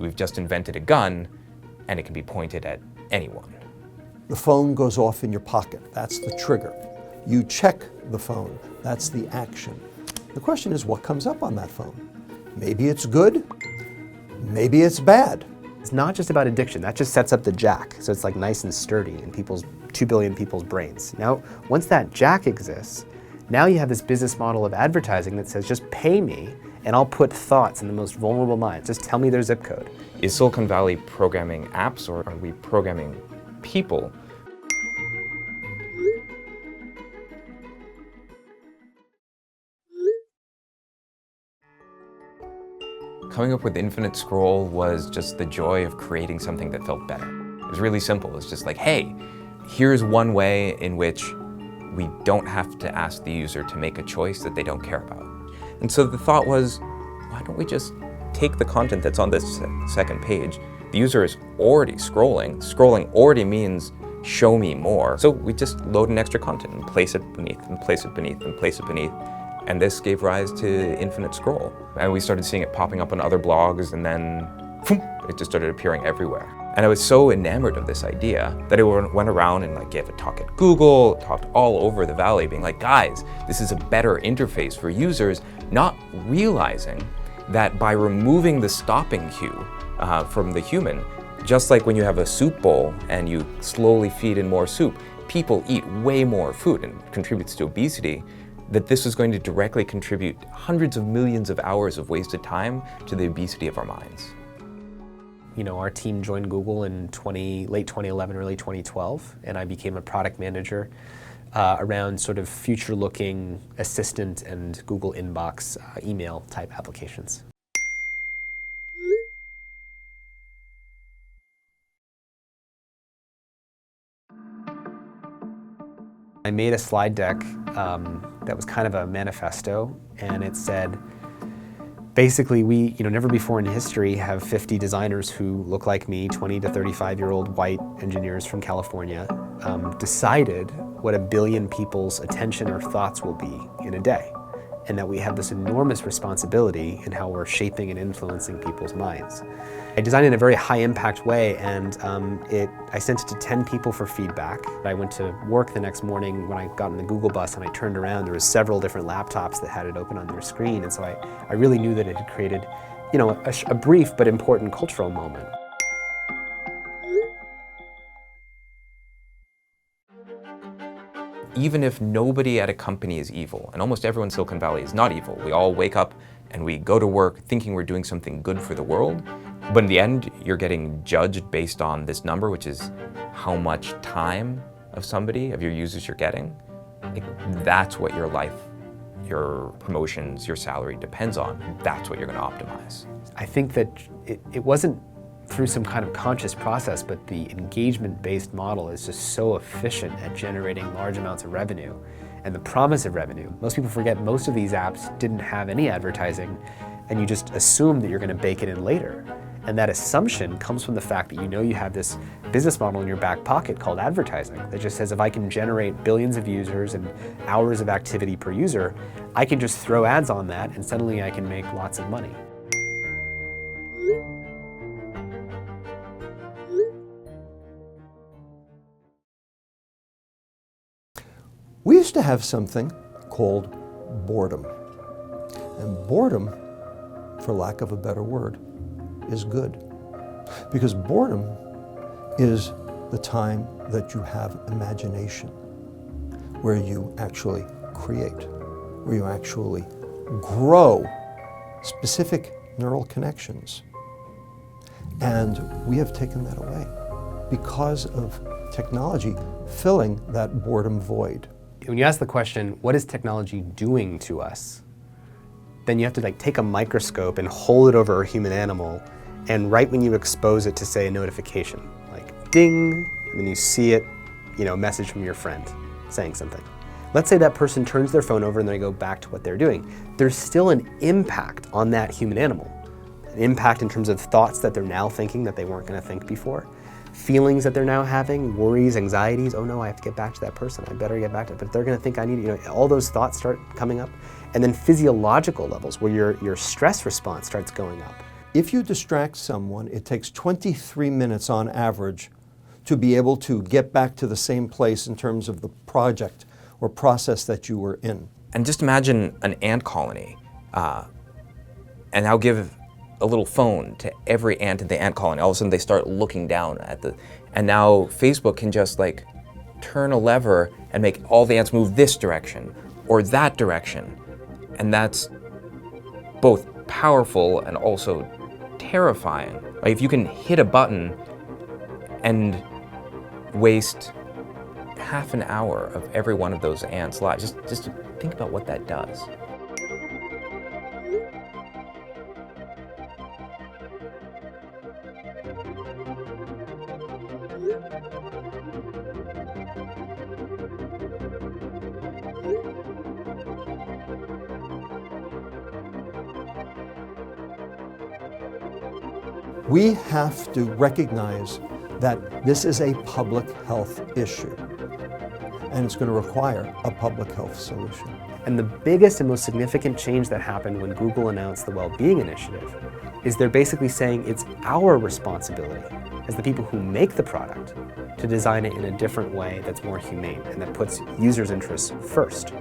we've just invented a gun and it can be pointed at anyone. The phone goes off in your pocket. That's the trigger. You check the phone. That's the action. The question is, what comes up on that phone? Maybe it's good. Maybe it's bad. It's not just about addiction. That just sets up the jack. So it's like nice and sturdy in 2 billion people's brains. Now, once that jack exists, now you have this business model of advertising that says, just pay me and I'll put thoughts in the most vulnerable minds. Just tell me their zip code. Is Silicon Valley programming apps, or are we programming people? Coming up with Infinite Scroll was just the joy of creating something that felt better. It was really simple. It's just like, hey, here's one way in which we don't have to ask the user to make a choice that they don't care about. And so the thought was, why don't we just take the content that's on this second page? The user is already scrolling. Scrolling already means show me more. So we just load in extra content and place it beneath and place it beneath and place it beneath. And this gave rise to Infinite Scroll. And we started seeing it popping up on other blogs, and then it just started appearing everywhere. And I was so enamored of this idea that I went around and gave a talk at Google, talked all over the Valley, being like, guys, this is a better interface for users, not realizing that by removing the stopping cue from the human, just like when you have a soup bowl and you slowly feed in more soup, people eat way more food and it contributes to obesity, that this is going to directly contribute hundreds of millions of hours of wasted time to the obesity of our minds. You know, our team joined Google in late 2011, early 2012, and I became a product manager around sort of future-looking assistant and Google inbox email type applications. I made a slide deck that was kind of a manifesto, and it said, basically, we, never before in history have 50 designers who look like me, 20 to 35-year-old white engineers from California, decided what 1 billion people's attention or thoughts will be in a day, and that we have this enormous responsibility in how we're shaping and influencing people's minds. I designed it in a very high-impact way, and I sent it to 10 people for feedback. I went to work the next morning when I got in the Google bus, and I turned around. There was several different laptops that had it open on their screen, and so I really knew that it had created, a brief but important cultural moment. Even if nobody at a company is evil, and almost everyone in Silicon Valley is not evil, we all wake up and we go to work thinking we're doing something good for the world, but in the end, you're getting judged based on this number, which is how much time of your users you're getting. That's what your life, your promotions, your salary depends on. That's what you're going to optimize. I think that it wasn't through some kind of conscious process, but the engagement-based model is just so efficient at generating large amounts of revenue and the promise of revenue. Most people forget most of these apps didn't have any advertising, and you just assume that you're going to bake it in later. And that assumption comes from the fact that you have this business model in your back pocket called advertising that just says, if I can generate billions of users and hours of activity per user, I can just throw ads on that and suddenly I can make lots of money. We used to have something called boredom. And boredom, for lack of a better word, is good. Because boredom is the time that you have imagination, where you actually create, where you actually grow specific neural connections. And we have taken that away because of technology filling that boredom void. When you ask the question, what is technology doing to us? Then you have to take a microscope and hold it over a human animal, and right when you expose it to, say, a notification, like ding, and then you see it, a message from your friend saying something. Let's say that person turns their phone over and they go back to what they're doing. There's still an impact on that human animal. An impact in terms of thoughts that they're now thinking that they weren't going to think before. Feelings that they're now having, worries, anxieties, oh no, I have to get back to that person, I better get back to it, but they're going to think I need, all those thoughts start coming up. And then physiological levels where your stress response starts going up. If you distract someone, it takes 23 minutes on average to be able to get back to the same place in terms of the project or process that you were in. And just imagine an ant colony, and now give a little phone to every ant in the ant colony. All of a sudden they start looking down at and now Facebook can just like turn a lever and make all the ants move this direction or that direction. And that's both powerful and also terrifying. Like if you can hit a button and waste half an hour of every one of those ants' lives, just think about what that does. We have to recognize that this is a public health issue, and it's going to require a public health solution. And the biggest and most significant change that happened when Google announced the Wellbeing Initiative is they're basically saying it's our responsibility as the people who make the product to design it in a different way that's more humane and that puts users' interests first.